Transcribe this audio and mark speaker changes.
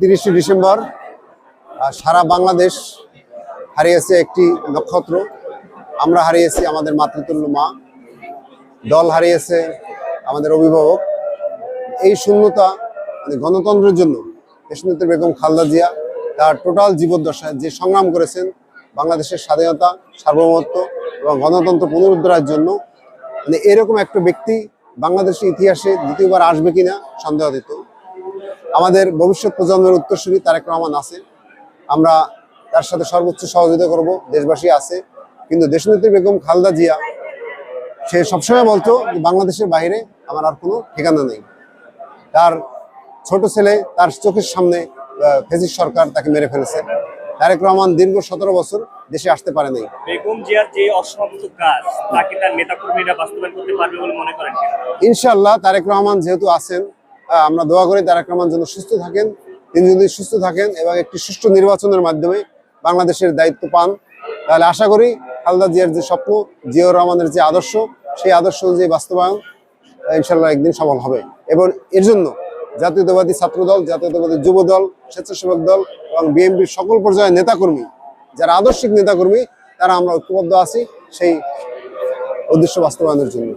Speaker 1: 30 December সারা বাংলাদেশ হারিয়েছে একটি নক্ষত্র। আমরা হারিয়েছি আমাদের মাতৃতুল্য মা, দল হারিয়েছে আমাদের অভিভাবক। এই শূন্যতা গণতন্ত্রের জন্য দেশনেত্রী বেগম খালেদা জিয়া তার টোটাল জীবদ্দশায় যে সংগ্রাম করেছেন বাংলাদেশের স্বাধীনতা, সার্বভৌমত্ব এবং গণতন্ত্র পুনরুদ্ধারের জন্য, এরকম একটা ব্যক্তি বাংলাদেশের ইতিহাসে দ্বিতীয়বার আসবে কিনা সন্দেহাতীত। আমাদের ভবিষ্যৎ প্রজন্মের উত্তরসূরি তারেক রহমান আছে, আমরা তার সাথে সর্বোচ্চ সহযোগিতা করব, দেশবাসী আছে। কিন্তু দেশনেত্রী বেগম খালেদা জিয়া সে সবসময় বলতো যে বাংলাদেশের বাইরে আমার আর কোনো ঠিকানা নেই। তার ছোট ছেলে তার চোখের সামনে ফেসিস্ট সরকার তাকে মেরে ফেলেছে। তারেক রহমান দীর্ঘ 17 বছর দেশে আসতে পারে নাই।
Speaker 2: বেগম জিয়ার যে অসমাপ্ত কাজ তাকে তার নেতাকর্মীরা বাস্তবায়ন করতে পারবে বলে মনে করেন?
Speaker 1: ইনশাআল্লাহ তারেক রহমান যেহেতু আছেন, আমরা দোয়া করি তারেক রহমান যেন সুস্থ থাকেন। তিনি যদি সুস্থ থাকেন এবং একটি সুষ্ঠু নির্বাচনের মাধ্যমে বাংলাদেশের দায়িত্ব পান, তাহলে আশা করি খালেদা জিয়ার যে স্বপ্ন, জিয়াউর রহমানের যে আদর্শ, সেই আদর্শ অনুযায়ী বাস্তবায়ন ইনশাআল্লাহ একদিন সফল হবে। এবং এর জন্য জাতীয়তাবাদী ছাত্রদল, জাতীয়তাবাদী যুব দল, স্বেচ্ছাসেবক দল এবং বিএনপির সকল পর্যায়ের নেতাকর্মী, যারা আদর্শিক নেতাকর্মী, তারা আমরা ঐক্যবদ্ধ আছি সেই উদ্দেশ্য বাস্তবায়নের জন্য।